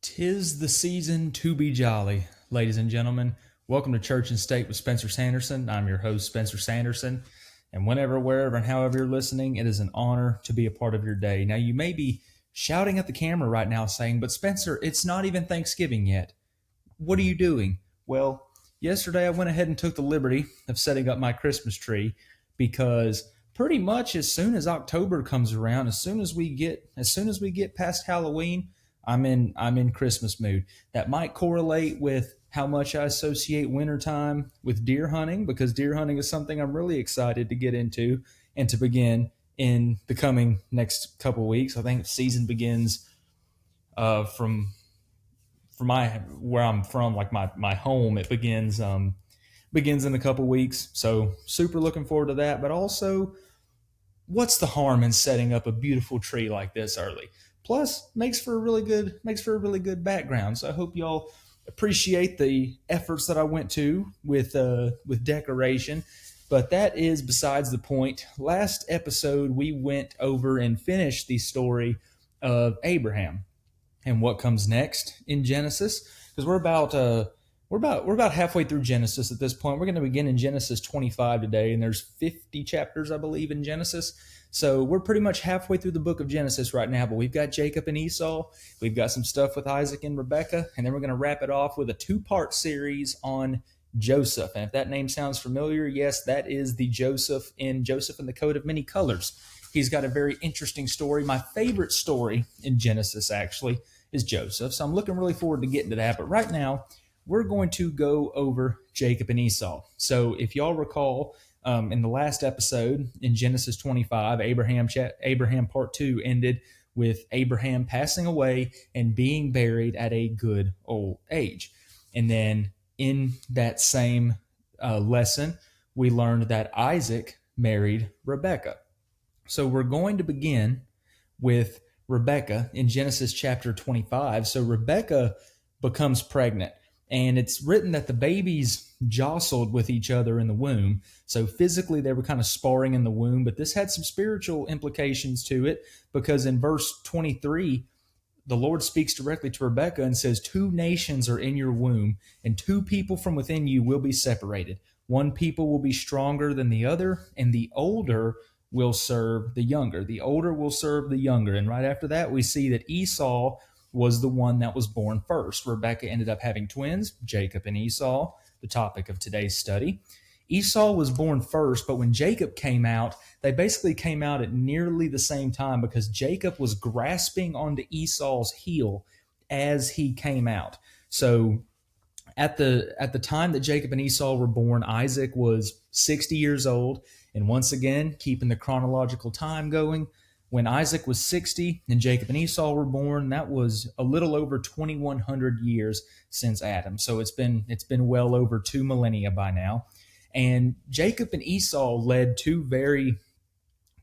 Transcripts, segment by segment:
'Tis the season to be jolly, ladies and gentlemen. Welcome to Church and State with Spencer Sanderson. I'm your host, Spencer Sanderson. And whenever, wherever, and however you're listening, it is an honor to be a part of your day. Now, you may be shouting at the camera right now saying, but Spencer, it's not even Thanksgiving yet. What are you doing? Well, yesterday I went ahead and took the liberty of setting up my Christmas tree because pretty much as soon as October comes around, as soon as we get past Halloween, I'm in Christmas mood. That might correlate with how much I associate wintertime with deer hunting, because deer hunting is something I'm really excited to get into and to begin in the coming next couple weeks. I think season begins from my where I'm from, like my home. It begins in a couple weeks. So super looking forward to that. But also, what's the harm in setting up a beautiful tree like this early? Plus, makes for a really good background. So I hope y'all appreciate the efforts that I went to with decoration. But that is besides the point. Last episode, we went over and finished the story of Abraham and what comes next in Genesis, because we're about halfway through Genesis at this point. We're going to begin in Genesis 25 today, and there's 50 chapters, I believe, in Genesis. So we're pretty much halfway through the book of Genesis right now, but we've got Jacob and Esau. We've got some stuff with Isaac and Rebekah, and then we're going to wrap it off with a two-part series on Joseph. And if that name sounds familiar, yes, that is the Joseph in the Coat of Many Colors. He's got a very interesting story. My favorite story in Genesis, actually, is Joseph. So I'm looking really forward to getting to that. But right now, we're going to go over Jacob and Esau. So if y'all recall, in the last episode in Genesis 25, Abraham part 2 ended with Abraham passing away and being buried at a good old age. And then in that same lesson, we learned that Isaac married Rebekah. So we're going to begin with Rebekah in Genesis chapter 25. So Rebekah becomes pregnant, and it's written that the babies jostled with each other in the womb. So physically they were kind of sparring in the womb, but this had some spiritual implications to it, because in verse 23, the Lord speaks directly to Rebekah and says, "Two nations are in your womb, and two people from within you will be separated. One people will be stronger than the other, and the older will serve the younger." The older will serve the younger. And right after that, we see that Esau was the one that was born first. Rebekah ended up having twins, Jacob and Esau, the topic of today's study. Esau was born first, but when Jacob came out, they basically came out at nearly the same time, because Jacob was grasping onto Esau's heel as he came out. So at the time that Jacob and Esau were born, Isaac was 60 years old. And once again, keeping the chronological time going, when Isaac was 60 and Jacob and Esau were born, that was a little over 2,100 years since Adam. So it's been well over 2 millennia by now. And Jacob and Esau led two very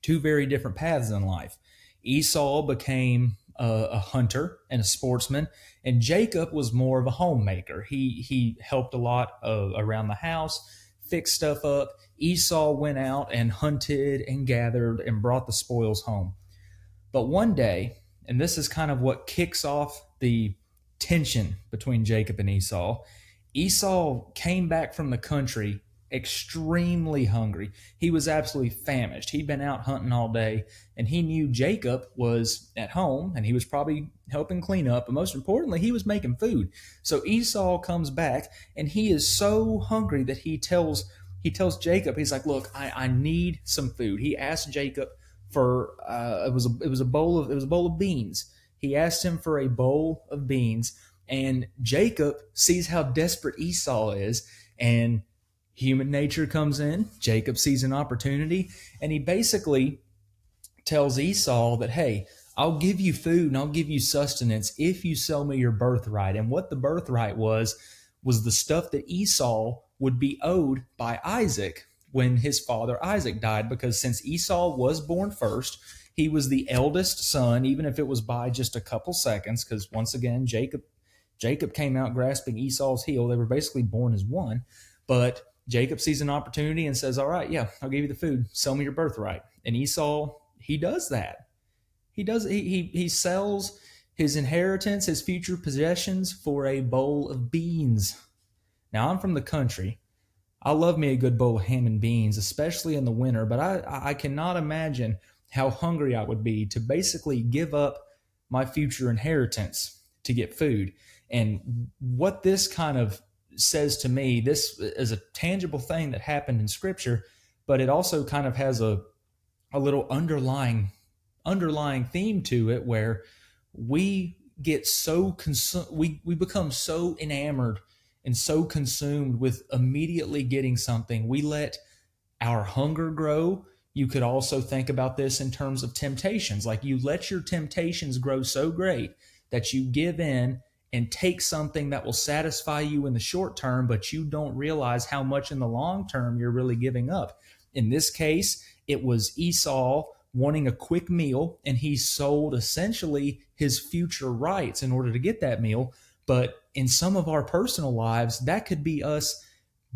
different paths in life. Esau became a hunter and a sportsman, and Jacob was more of a homemaker. He helped a lot around the house, fixed stuff up. Esau went out and hunted and gathered and brought the spoils home. But one day, and this is kind of what kicks off the tension between Jacob and Esau, Esau came back from the country extremely hungry. He was absolutely famished. He'd been out hunting all day, and he knew Jacob was at home, and he was probably helping clean up, but most importantly, he was making food. So Esau comes back, and he is so hungry that he tells Jacob, he's like, "Look, I need some food." He asked Jacob for it was a bowl of beans. He asked him for a bowl of beans, and Jacob sees how desperate Esau is, and human nature comes in. Jacob sees an opportunity, and he basically tells Esau that, "Hey, I'll give you food and I'll give you sustenance if you sell me your birthright." And what the birthright was the stuff that Esau would be owed by Isaac when his father Isaac died, because since Esau was born first, he was the eldest son, even if it was by just a couple seconds, because once again, Jacob came out grasping Esau's heel. They were basically born as one. But Jacob sees an opportunity and says, "All right, yeah, I'll give you the food. Sell me your birthright." And Esau, he does that. He sells his inheritance, his future possessions, for a bowl of beans. Now, I'm from the country. I love me a good bowl of ham and beans, especially in the winter, but I cannot imagine how hungry I would be to basically give up my future inheritance to get food. And what this kind of says to me, this is a tangible thing that happened in Scripture, but it also kind of has a little underlying theme to it where we get so we become so enamored and so consumed with immediately getting something, we let our hunger grow. You could also think about this in terms of temptations. Like, you let your temptations grow so great that you give in and take something that will satisfy you in the short term, but you don't realize how much in the long term you're really giving up. In this case, it was Esau wanting a quick meal, and he sold essentially his future rights in order to get that meal. But in some of our personal lives, that could be us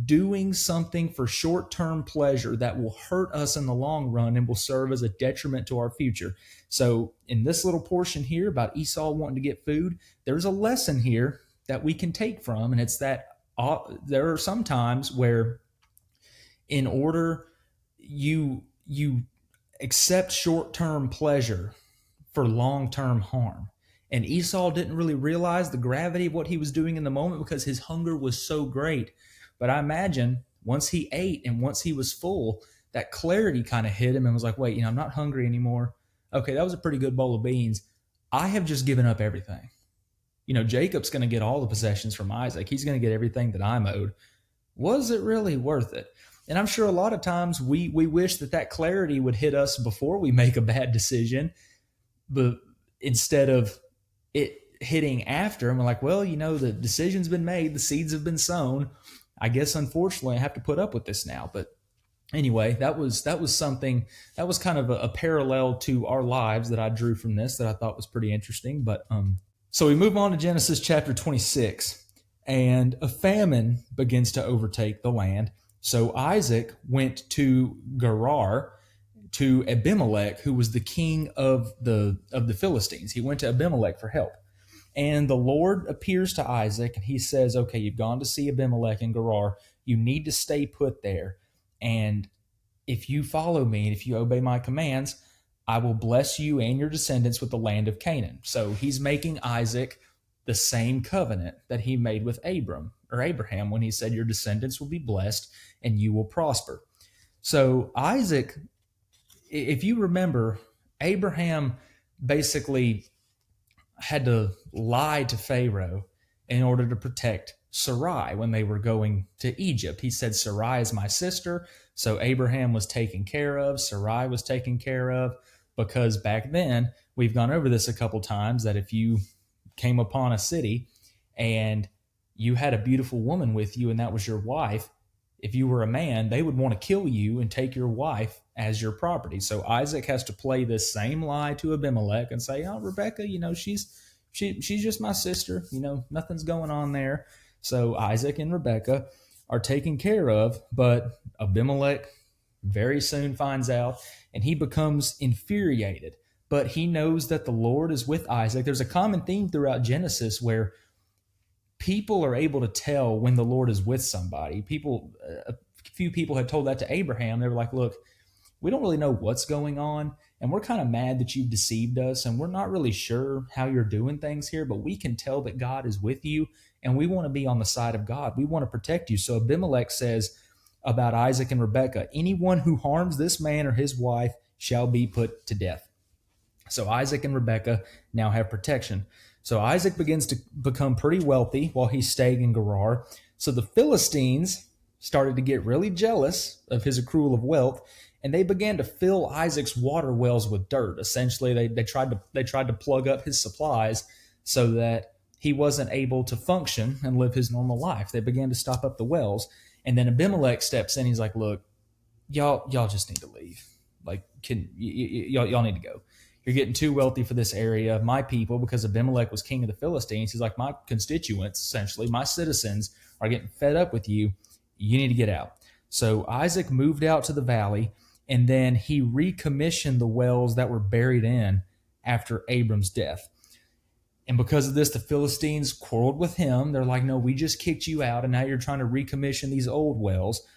doing something for short-term pleasure that will hurt us in the long run and will serve as a detriment to our future. So in this little portion here about Esau wanting to get food, there's a lesson here that we can take from, and it's that there are some times where in order you accept short-term pleasure for long-term harm. And Esau didn't really realize the gravity of what he was doing in the moment because his hunger was so great. But I imagine once he ate and once he was full, that clarity kind of hit him and was like, wait, I'm not hungry anymore. Okay, that was a pretty good bowl of beans. I have just given up everything. Jacob's going to get all the possessions from Isaac. He's going to get everything that I'm owed. Was it really worth it? And I'm sure a lot of times we wish that clarity would hit us before we make a bad decision, but instead of it hitting after, and we're like, well, the decision's been made, the seeds have been sown. I guess unfortunately I have to put up with this now. But anyway, that was something that was kind of a parallel to our lives that I drew from this that I thought was pretty interesting. But so we move on to Genesis chapter 26, and a famine begins to overtake the land. So Isaac went to Gerar, to Abimelech, who was the king of the Philistines. He went to Abimelech for help. And the Lord appears to Isaac, and he says, okay, you've gone to see Abimelech in Gerar. You need to stay put there. And if you follow me and if you obey my commands, I will bless you and your descendants with the land of Canaan. So he's making Isaac the same covenant that he made with Abraham when he said, your descendants will be blessed and you will prosper. So Isaac, if you remember, Abraham basically had to lie to Pharaoh in order to protect Sarai when they were going to Egypt. He said, Sarai is my sister. So Abraham was taken care of. Sarai was taken care of, because back then, we've gone over this a couple times, that if you came upon a city and you had a beautiful woman with you and that was your wife, if you were a man, they would want to kill you and take your wife as your property. So Isaac has to play this same lie to Abimelech and say, oh, Rebecca, she's just my sister. Nothing's going on there. So Isaac and Rebecca are taken care of, but Abimelech very soon finds out and he becomes infuriated. But he knows that the Lord is with Isaac. There's a common theme throughout Genesis where people are able to tell when the Lord is with somebody. A few people had told that to Abraham. They were like, look, we don't really know what's going on, and we're kind of mad that you've deceived us, and we're not really sure how you're doing things here, but we can tell that God is with you, and we want to be on the side of God. We want to protect you. So Abimelech says about Isaac and Rebekah, anyone who harms this man or his wife shall be put to death. So Isaac and Rebekah now have protection. So Isaac begins to become pretty wealthy while he's staying in Gerar. So the Philistines started to get really jealous of his accrual of wealth, and they began to fill Isaac's water wells with dirt. Essentially, they tried to plug up his supplies so that he wasn't able to function and live his normal life. They began to stop up the wells, and then Abimelech steps in. He's like, "Look, y'all just need to leave. Like, y'all need to go. You're getting too wealthy for this area. My people," because Abimelech was king of the Philistines, he's like, my constituents, essentially, my citizens are getting fed up with you. You need to get out. So Isaac moved out to the valley, and then he recommissioned the wells that were buried in after Abram's death. And because of this, the Philistines quarreled with him. They're like, no, we just kicked you out, and now you're trying to recommission these old wells.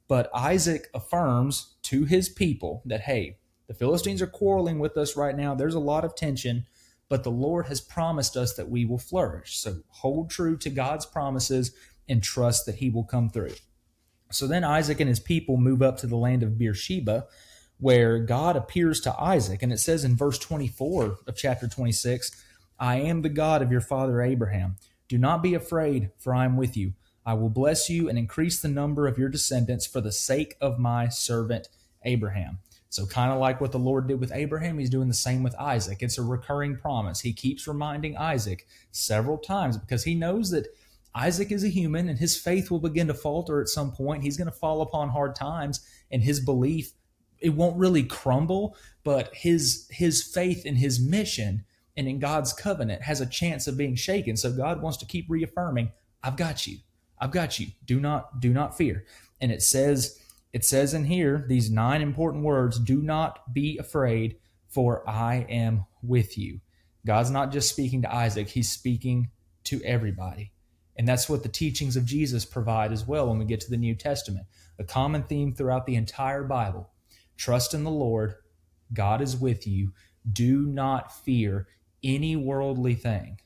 But Isaac affirms to his people that, hey, the Philistines are quarreling with us right now. There's a lot of tension, but the Lord has promised us that we will flourish. So hold true to God's promises and trust that he will come through. So then Isaac and his people move up to the land of Beersheba, where God appears to Isaac. And it says in verse 24 of chapter 26, I am the God of your father Abraham. Do not be afraid, for I am with you. I will bless you and increase the number of your descendants for the sake of my servant Abraham. So, kind of like what the Lord did with Abraham, he's doing the same with Isaac. It's a recurring promise. He keeps reminding Isaac several times because he knows that Isaac is a human and his faith will begin to falter at some point. He's going to fall upon hard times, and his belief, it won't really crumble, but his faith in his mission and in God's covenant has a chance of being shaken. So God wants to keep reaffirming, I've got you. I've got you. Do not fear. And it says in here, these 9 important words, do not be afraid, for I am with you. God's not just speaking to Isaac, he's speaking to everybody. And that's what the teachings of Jesus provide as well when we get to the New Testament. A common theme throughout the entire Bible. Trust in the Lord. God is with you. Do not fear any worldly thing,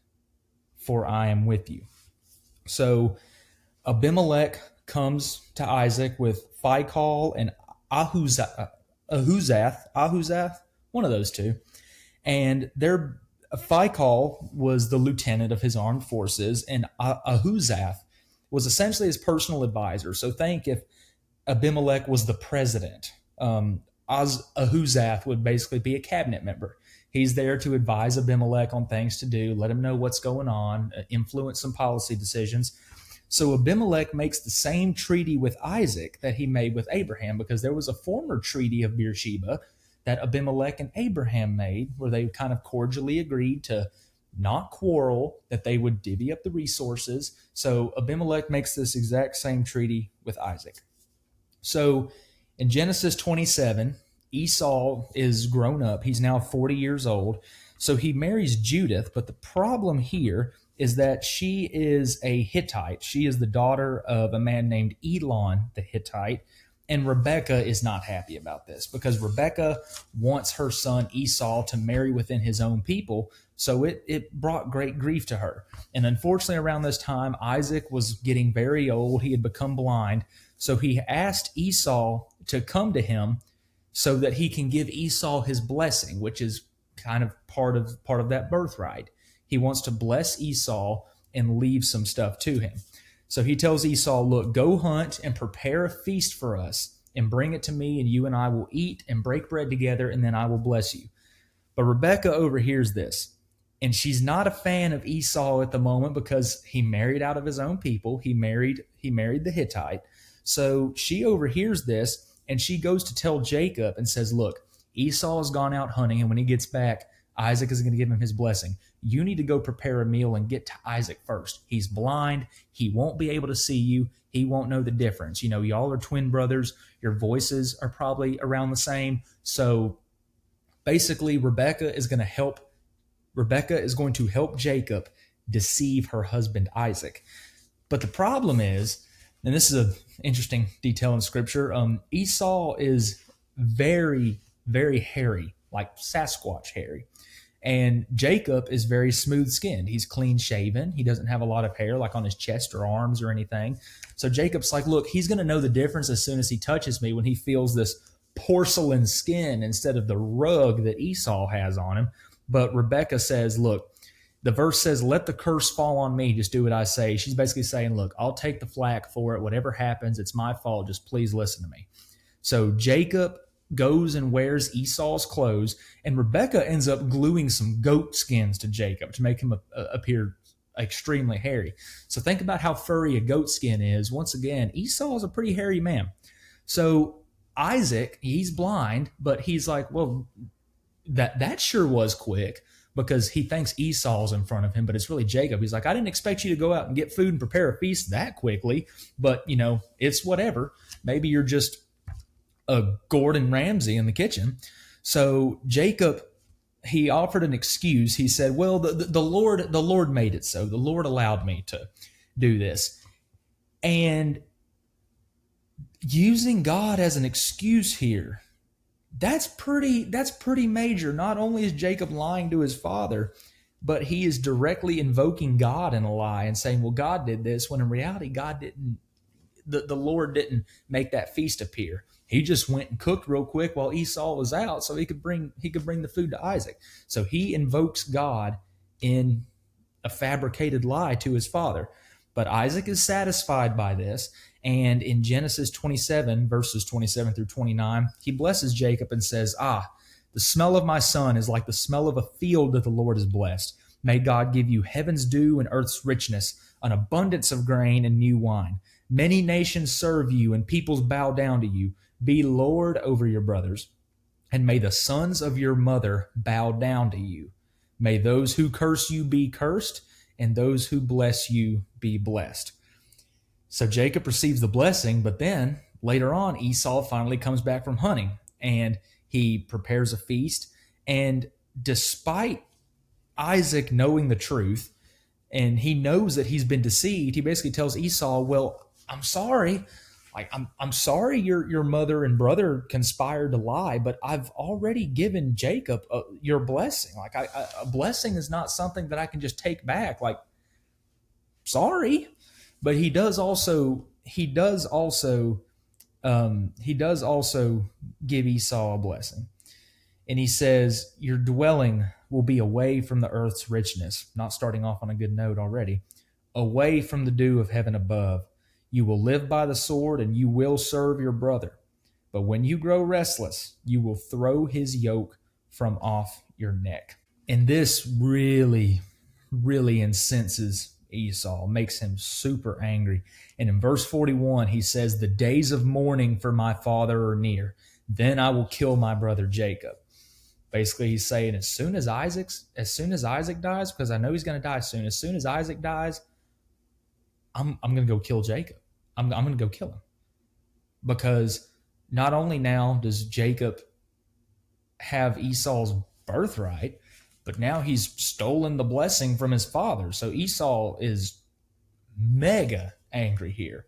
for I am with you. So Abimelech comes to Isaac with Phicol and Ahuzath, one of those two. And their Phicol was the lieutenant of his armed forces, and Ahuzath was essentially his personal advisor. So think if Abimelech was the president, Ahuzath would basically be a cabinet member. He's there to advise Abimelech on things to do, let him know what's going on, influence some policy decisions. So Abimelech makes the same treaty with Isaac that he made with Abraham, because there was a former treaty of Beersheba that Abimelech and Abraham made where they kind of cordially agreed to not quarrel, that they would divvy up the resources. So Abimelech makes this exact same treaty with Isaac. So in Genesis 27, Esau is grown up. He's now 40 years old. So he marries Judith, but the problem here is that she is a Hittite. She is the daughter of a man named Elon the Hittite, and Rebekah is not happy about this because Rebekah wants her son Esau to marry within his own people, so it brought great grief to her. And unfortunately, around this time, Isaac was getting very old. He had become blind, so he asked Esau to come to him so that he can give Esau his blessing, which is kind of part of that birthright. He wants to bless Esau and leave some stuff to him. So he tells Esau, look, go hunt and prepare a feast for us and bring it to me, and you and I will eat and break bread together, and then I will bless you. But Rebekah overhears this, and she's not a fan of Esau at the moment because he married out of his own people. He married the Hittite. So she overhears this, and she goes to tell Jacob and says, look, Esau has gone out hunting, and when he gets back, Isaac is going to give him his blessing. You need to go prepare a meal and get to Isaac first. He's blind. He won't be able to see you. He won't know the difference. You know, y'all are twin brothers. Your voices are probably around the same. So basically, Rebekah is going to help Jacob deceive her husband Isaac. But the problem is, and this is an interesting detail in Scripture, Esau is very, very hairy, like Sasquatch hairy. And Jacob is very smooth-skinned. He's clean-shaven. He doesn't have a lot of hair like on his chest or arms or anything. So Jacob's like, look, he's going to know the difference as soon as he touches me when he feels this porcelain skin instead of the rug that Esau has on him. But Rebekah says, look, the verse says, let the curse fall on me. Just do what I say. She's basically saying, look, I'll take the flack for it. Whatever happens, it's my fault. Just please listen to me. So Jacob goes and wears Esau's clothes, and Rebekah ends up gluing some goat skins to Jacob to make him appear extremely hairy. So think about how furry a goat skin is. Once again, Esau is a pretty hairy man. So Isaac, he's blind, but he's like, well, that sure was quick, because he thinks Esau's in front of him, but it's really Jacob. He's like, I didn't expect you to go out and get food and prepare a feast that quickly, but, you know, it's whatever. Maybe you're just a Gordon Ramsay in the kitchen. So Jacob, he offered an excuse. He said, well, the Lord made it so. The Lord allowed me to do this. And using God as an excuse here, that's pretty major. Not only is Jacob lying to his father, but he is directly invoking God in a lie and saying, well, God did this, when in reality, God didn't. The Lord didn't make that feast appear. He just went and cooked real quick while Esau was out so he could bring the food to Isaac. So he invokes God in a fabricated lie to his father. But Isaac is satisfied by this, and in Genesis 27, verses 27 through 29, he blesses Jacob and says, the smell of my son is like the smell of a field that the Lord has blessed. May God give you heaven's dew and earth's richness, an abundance of grain and new wine. Many nations serve you, and peoples bow down to you. Be Lord over your brothers, and may the sons of your mother bow down to you. May those who curse you be cursed, and those who bless you be blessed. So Jacob receives the blessing, but then later on, Esau finally comes back from hunting, and he prepares a feast. And despite Isaac knowing the truth, and he knows that he's been deceived, he basically tells Esau, well, I'm sorry. I'm sorry your mother and brother conspired to lie, but I've already given Jacob your blessing. A blessing is not something that I can just take back. Sorry. But he does also give Esau a blessing. And he says, your dwelling will be away from the earth's richness. Not starting off on a good note already. Away from the dew of heaven above. You will live by the sword, and you will serve your brother. But when you grow restless, you will throw his yoke from off your neck. And this really, really incenses Esau, makes him super angry. And in verse 41, he says, the days of mourning for my father are near. Then I will kill my brother Jacob. Basically, he's saying, as soon as Isaac dies, because I know he's going to die soon, as soon as Isaac dies, I'm going to go kill Jacob. I'm going to go kill him. Because not only now does Jacob have Esau's birthright, but now he's stolen the blessing from his father. So Esau is mega angry here.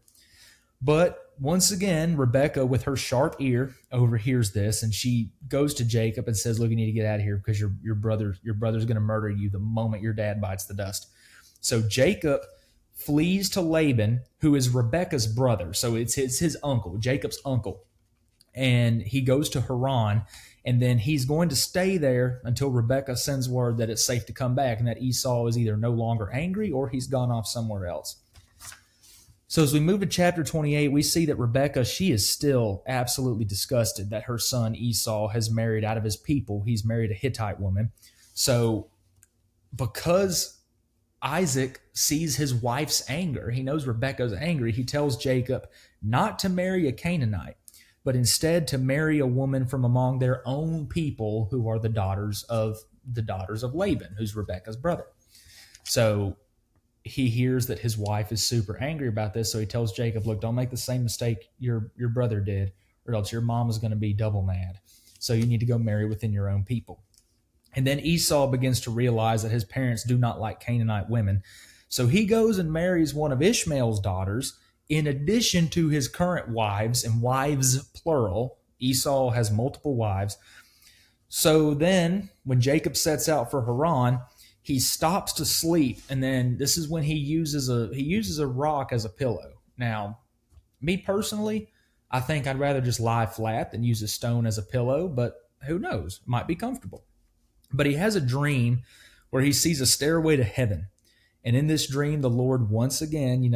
But once again, Rebekah, with her sharp ear, overhears this, and she goes to Jacob and says, look, you need to get out of here because your brother's going to murder you the moment your dad bites the dust. So Jacob flees to Laban, who is Rebekah's brother. So it's his uncle, Jacob's uncle. And he goes to Haran, and then he's going to stay there until Rebekah sends word that it's safe to come back and that Esau is either no longer angry or he's gone off somewhere else. So as we move to chapter 28, we see that Rebekah, she is still absolutely disgusted that her son Esau has married out of his people. He's married a Hittite woman. So because Isaac sees his wife's anger, he knows Rebekah's angry, he tells Jacob not to marry a Canaanite, but instead to marry a woman from among their own people who are the daughters of Laban, who's Rebekah's brother. So he hears that his wife is super angry about this, so he tells Jacob, look, don't make the same mistake your brother did, or else your mom is going to be double mad. So you need to go marry within your own people. And then Esau begins to realize that his parents do not like Canaanite women. So he goes and marries one of Ishmael's daughters in addition to his current wives, and wives plural. Esau has multiple wives. So then when Jacob sets out for Haran, he stops to sleep, and then this is when he uses a rock as a pillow. Now, me personally, I think I'd rather just lie flat than use a stone as a pillow, but who knows? It might be comfortable. But he has a dream where he sees a stairway to heaven. And in this dream, the Lord once again,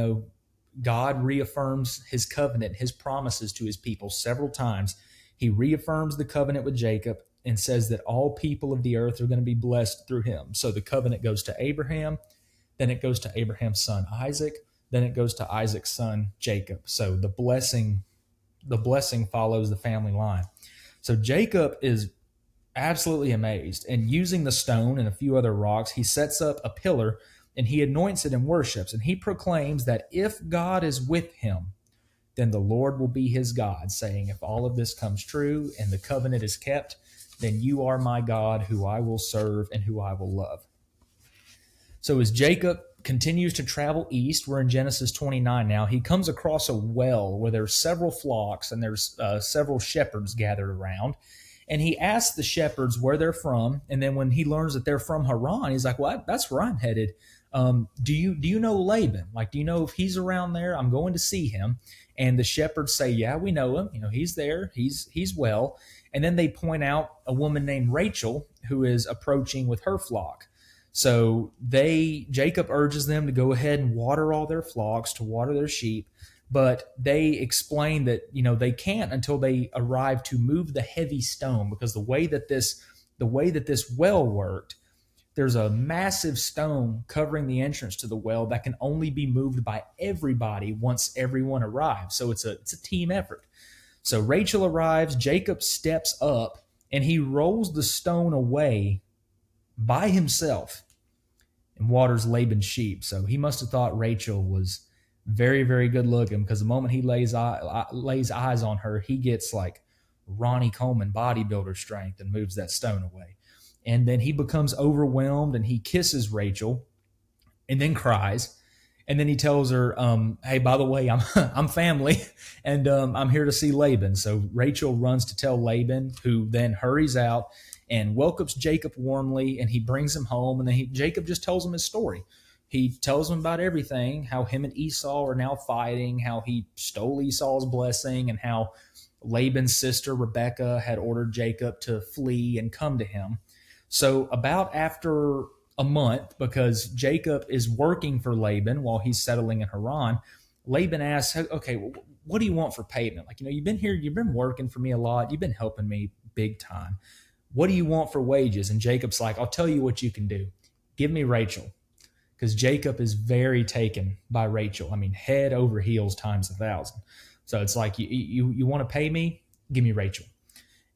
God reaffirms his covenant, his promises to his people several times. He reaffirms the covenant with Jacob and says that all people of the earth are going to be blessed through him. So the covenant goes to Abraham, then it goes to Abraham's son Isaac, then it goes to Isaac's son Jacob. So the blessing follows the family line. So Jacob is absolutely amazed, and using the stone and a few other rocks, he sets up a pillar and he anoints it and worships, and he proclaims that if God is with him, then the Lord will be his God, saying if all of this comes true and the covenant is kept, then you are my God, who I will serve and who I will love. So as Jacob continues to travel east, we're in Genesis 29 now, he comes across a well where there's several flocks and there's several shepherds gathered around. And he asks the shepherds where they're from. And then when he learns that they're from Haran, he's like, well, that's where I'm headed. Do you know Laban? Like, do you know if he's around there? I'm going to see him. And the shepherds say, yeah, we know him. He's there. He's well. And then they point out a woman named Rachel who is approaching with her flock. So Jacob urges them to go ahead and water all their flocks, to water their sheep, but they explain that they can't until they arrive to move the heavy stone, because the way that this well worked, there's a massive stone covering the entrance to the well that can only be moved by everybody once everyone arrives. So it's a team effort. So Rachel arrives, Jacob steps up, and he rolls the stone away by himself and waters Laban's sheep. So he must have thought Rachel was very, very good looking, because the moment he lays eyes on her, he gets like Ronnie Coleman bodybuilder strength and moves that stone away. And then he becomes overwhelmed and he kisses Rachel and then cries. And then he tells her, hey, by the way, I'm family, and I'm here to see Laban. So Rachel runs to tell Laban, who then hurries out and welcomes Jacob warmly, and he brings him home. And then Jacob just tells him his story. He tells him about everything, how him and Esau are now fighting, how he stole Esau's blessing, and how Laban's sister Rebekah had ordered Jacob to flee and come to him. So about after a month, because Jacob is working for Laban while he's settling in Haran, Laban asks, okay, well, what do you want for payment? Like, you've been here, you've been working for me a lot, you've been helping me big time. What do you want for wages? And Jacob's like, I'll tell you what you can do. Give me Rachel. Because Jacob is very taken by Rachel. I mean, head over heels times 1,000. So it's like, you want to pay me? Give me Rachel.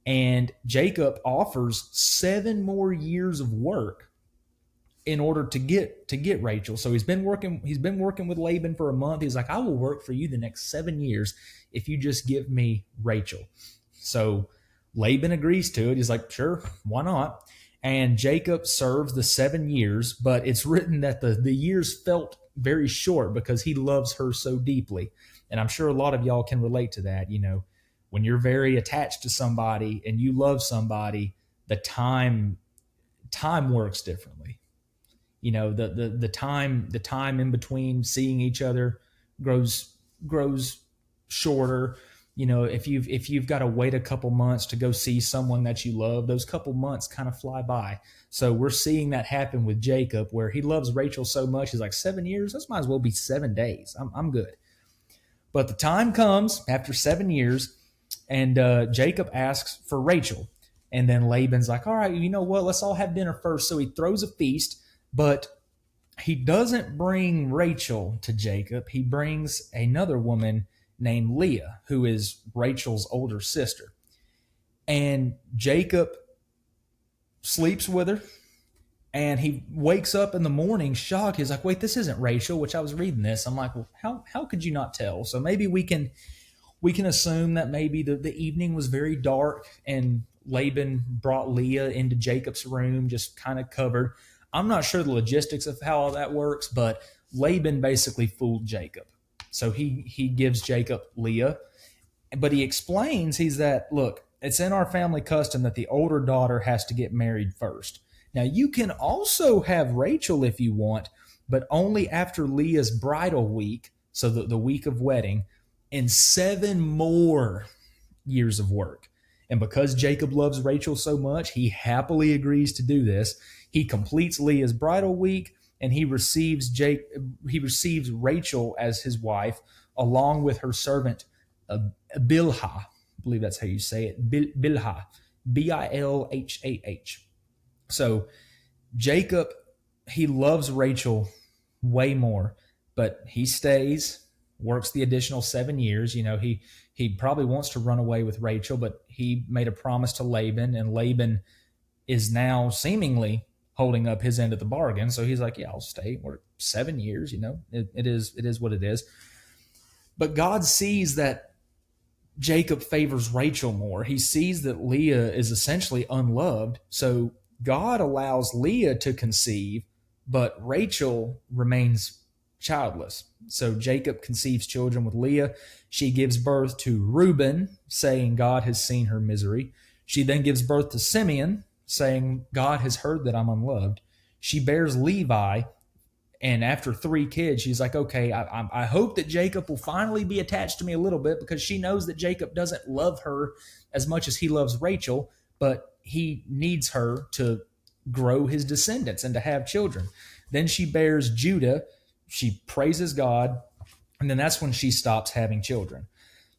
And Jacob offers 7 more years of work in order to get Rachel. So he's been working with Laban for a month. He's like, I will work for you the next 7 years if you just give me Rachel. So Laban agrees to it. He's like, sure, why not? And Jacob serves the 7 years, but it's written that the years felt very short because he loves her so deeply. And I'm sure a lot of y'all can relate to that. When you're very attached to somebody and you love somebody, the time works differently. The time in between seeing each other grows shorter. If you've got to wait a couple months to go see someone that you love, those couple months kind of fly by. So we're seeing that happen with Jacob, where he loves Rachel so much, he's like, 7 years, this might as well be 7 days. I'm good. But the time comes after 7 years, and Jacob asks for Rachel. And then Laban's like, all right, you know what? Let's all have dinner first. So he throws a feast, but he doesn't bring Rachel to Jacob. He brings another woman named Leah, who is Rachel's older sister. And Jacob sleeps with her, and he wakes up in the morning shocked. He's like, wait, this isn't Rachel, which I was reading this. I'm like, well, how could you not tell? So maybe we can assume that maybe the evening was very dark and Laban brought Leah into Jacob's room, just kind of covered. I'm not sure the logistics of how all that works, but Laban basically fooled Jacob. So he gives Jacob Leah, but he explains, look, it's in our family custom that the older daughter has to get married first. Now, you can also have Rachel if you want, but only after Leah's bridal week, so the week of wedding, and 7 more years of work. And because Jacob loves Rachel so much, he happily agrees to do this. He completes Leah's bridal week, and he receives Rachel as his wife, along with her servant Bilhah. I believe that's how you say it. Bilhah. Bilhah. So Jacob, he loves Rachel way more, but he stays, works the additional 7 years. He probably wants to run away with Rachel, but he made a promise to Laban, and Laban is now seemingly holding up his end of the bargain. So he's like, yeah, I'll stay. We're 7 years, it is what it is. But God sees that Jacob favors Rachel more. He sees that Leah is essentially unloved. So God allows Leah to conceive, but Rachel remains childless. So Jacob conceives children with Leah. She gives birth to Reuben, saying God has seen her misery. She then gives birth to Simeon, saying God has heard that I'm unloved. She bears Levi, and after 3 kids, she's like, okay, I hope that Jacob will finally be attached to me a little bit, because she knows that Jacob doesn't love her as much as he loves Rachel, but he needs her to grow his descendants and to have children. Then she bears Judah. She praises God, and then that's when she stops having children.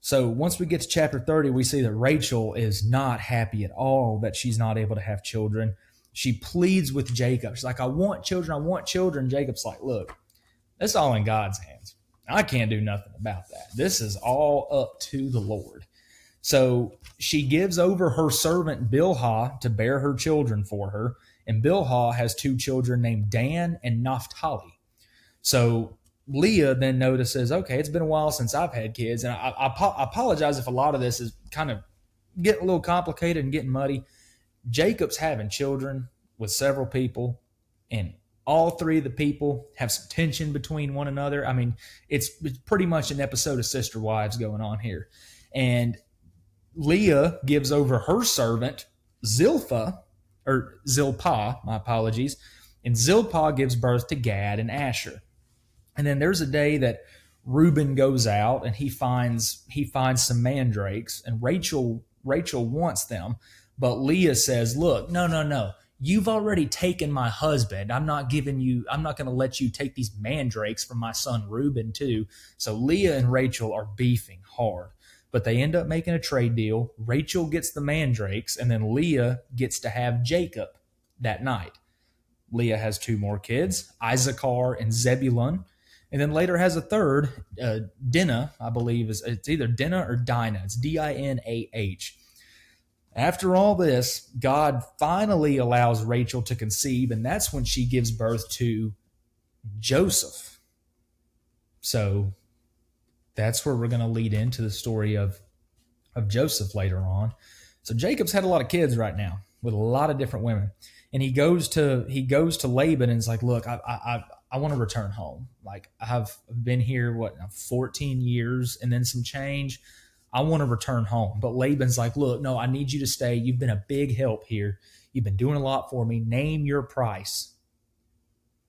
So once we get to chapter 30, we see that Rachel is not happy at all that she's not able to have children. She pleads with Jacob. She's like, I want children. I want children. Jacob's like, look, that's all in God's hands. I can't do nothing about that. This is all up to the Lord. So she gives over her servant Bilhah to bear her children for her. And Bilhah has 2 children named Dan and Naphtali. So Leah then notices, okay, it's been a while since I've had kids. And I apologize if a lot of this is kind of getting a little complicated and getting muddy. Jacob's having children with several people, and all 3 of the people have some tension between one another. I mean, it's pretty much an episode of Sister Wives going on here. And Leah gives over her servant Zilpah, my apologies, and Zilpah gives birth to Gad and Asher. And then there's a day that Reuben goes out and he finds some mandrakes, and Rachel wants them, but Leah says, "Look, no. You've already taken my husband. I'm not going to let you take these mandrakes from my son Reuben too." So Leah and Rachel are beefing hard, but they end up making a trade deal. Rachel gets the mandrakes, and then Leah gets to have Jacob that night. Leah has 2 more kids, Issachar and Zebulun, and then later has a third, Dinah, I believe. It's either Dinah or Dinah. It's Dinah. After all this, God finally allows Rachel to conceive, and that's when she gives birth to Joseph. So that's where we're going to lead into the story of Joseph later on. So Jacob's had a lot of kids right now with a lot of different women, and he goes to Laban and is like, "Look, I want to return home. Like, I've been here 14 years and then some change. I want to return home." But Laban's like, "Look, no, I need you to stay. You've been a big help here. You've been doing a lot for me. Name your price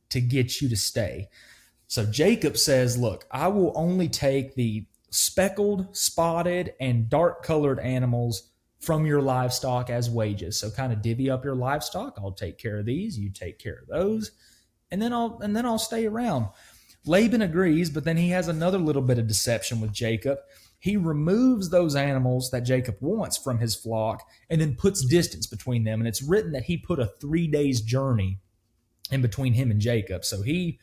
to get you to stay." So Jacob says, "Look, I will only take the speckled, spotted, and dark-colored animals from your livestock as wages. So kind of divvy up your livestock. I'll take care of these. You take care of those, and then I'll stay around." Laban agrees, but then he has another little bit of deception with Jacob. He removes those animals that Jacob wants from his flock and then puts distance between them. And it's written that he put a 3 days journey in between him and Jacob. So he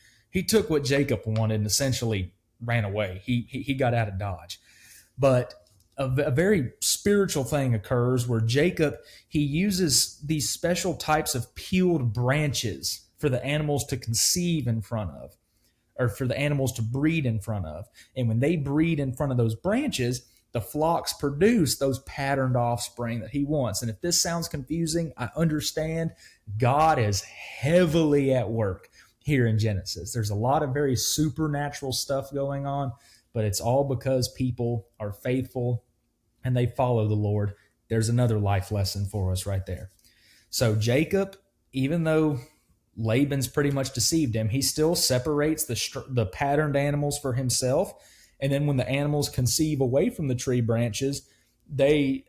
took what Jacob wanted and essentially ran away. He got out of Dodge. But a very spiritual thing occurs where Jacob, he uses these special types of peeled branches for the animals to conceive in front of, or for the animals to breed in front of. And when they breed in front of those branches, the flocks produce those patterned offspring that he wants. And if this sounds confusing, I understand. God is heavily at work here in Genesis. There's a lot of very supernatural stuff going on, but it's all because people are faithful and they follow the Lord. There's another life lesson for us right there. So Jacob, even though Laban's pretty much deceived him, he still separates the patterned animals for himself. And then when the animals conceive away from the tree branches, they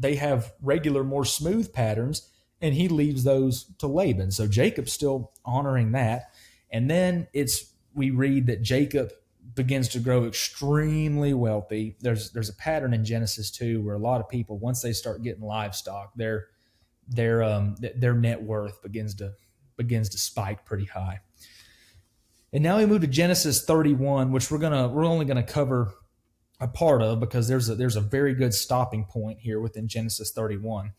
have regular, more smooth patterns, and he leaves those to Laban. So Jacob's still honoring that. And then we read that Jacob begins to grow extremely wealthy. There's a pattern in Genesis 2 where a lot of people, once they start getting livestock, their net worth begins to spike pretty high. And now we move to Genesis 31, which we're only gonna cover a part of because there's a very good stopping point here within Genesis 31.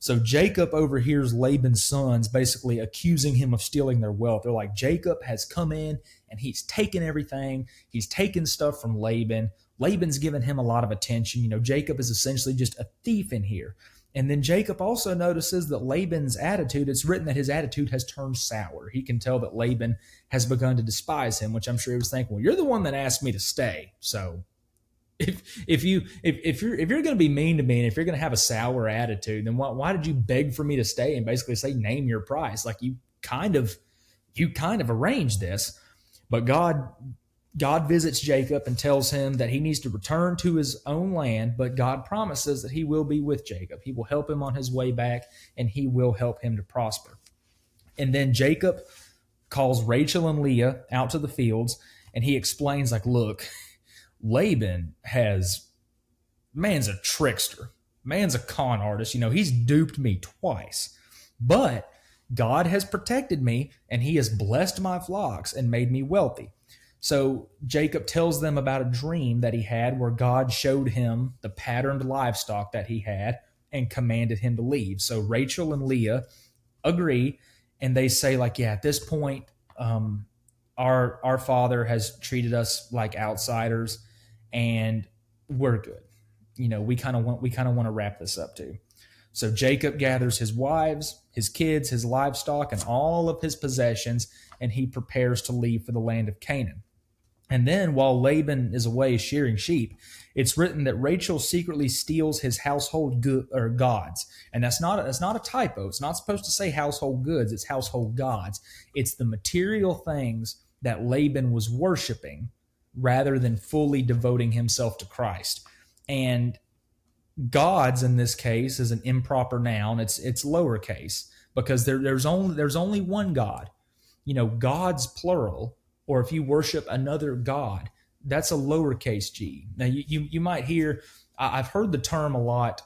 So Jacob overhears Laban's sons basically accusing him of stealing their wealth. They're like, "Jacob has come in and he's taken everything. He's taken stuff from Laban. Laban's given him a lot of attention. Jacob is essentially just a thief in here. And then Jacob also notices that Laban's attitude, it's written that his attitude has turned sour. He can tell that Laban has begun to despise him, which I'm sure he was thinking, well, you're the one that asked me to stay. So if you're going to be mean to me, and if you're going to have a sour attitude, then why did you beg for me to stay and basically say, name your price? Like you kind of arranged this. But God visits Jacob and tells him that he needs to return to his own land, but God promises that he will be with Jacob. He will help him on his way back, and he will help him to prosper. And then Jacob calls Rachel and Leah out to the fields, and he explains, like, look, man's a trickster. Man's a con artist. He's duped me twice. But God has protected me, and he has blessed my flocks and made me wealthy. So Jacob tells them about a dream that he had where God showed him the patterned livestock that he had and commanded him to leave. So Rachel and Leah agree, and they say, like, yeah, at this point, our father has treated us like outsiders, and we're good. We kind of want to wrap this up too. So Jacob gathers his wives, his kids, his livestock, and all of his possessions, and he prepares to leave for the land of Canaan. And then while Laban is away shearing sheep, it's written that Rachel secretly steals his household gods. And that's not a typo. It's not supposed to say household goods. It's household gods. It's the material things that Laban was worshiping rather than fully devoting himself to Christ. And gods in this case is an improper noun. It's lowercase because there's only one God. Gods plural, or if you worship another god, that's a lowercase g. Now you might hear, I've heard the term a lot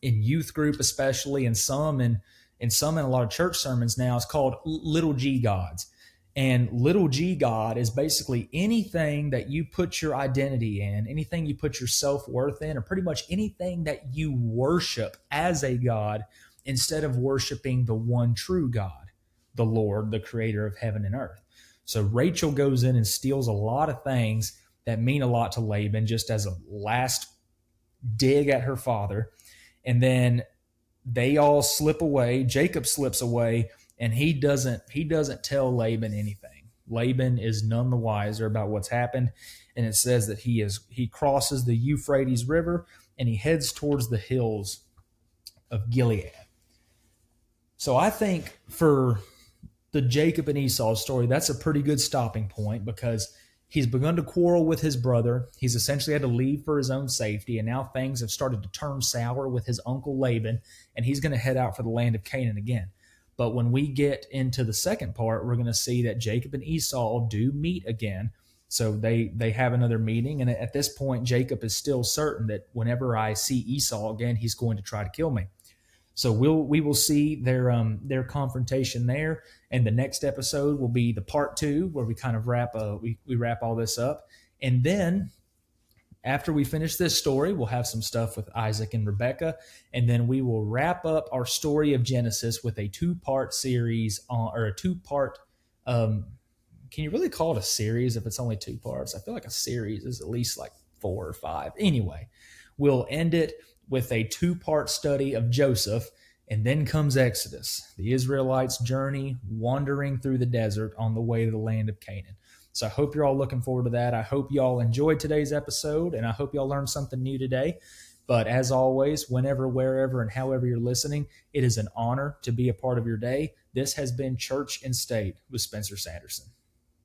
in youth group especially, and some in a lot of church sermons now. It's called little g gods. And little g God is basically anything that you put your identity in, anything you put your self-worth in, or pretty much anything that you worship as a god instead of worshiping the one true God, the Lord, the creator of heaven and earth. So Rachel goes in and steals a lot of things that mean a lot to Laban just as a last dig at her father. And then they all slip away. Jacob slips away, and he doesn't tell Laban anything. Laban is none the wiser about what's happened. And it says that he crosses the Euphrates River and he heads towards the hills of Gilead. So I think for the Jacob and Esau story, that's a pretty good stopping point because he's begun to quarrel with his brother. He's essentially had to leave for his own safety, and now things have started to turn sour with his uncle Laban, and he's going to head out for the land of Canaan again. But when we get into the second part, we're going to see that Jacob and Esau do meet again. So they have another meeting, and at this point, Jacob is still certain that whenever I see Esau again, he's going to try to kill me. So we will see their confrontation there, and the next episode will be the part 2 where we kind of wrap all this up, and then after we finish this story, we'll have some stuff with Isaac and Rebekah, and then we will wrap up our story of Genesis with a 2-part series or a 2-part. Can you really call it a series if it's only 2 parts? I feel like a series is at least like 4 or 5. Anyway, we'll end it with a 2-part study of Joseph, and then comes Exodus, the Israelites' journey wandering through the desert on the way to the land of Canaan. So I hope you're all looking forward to that. I hope you all enjoyed today's episode, and I hope you all learned something new today. But as always, whenever, wherever, and however you're listening, it is an honor to be a part of your day. This has been Church and State with Spencer Sanderson.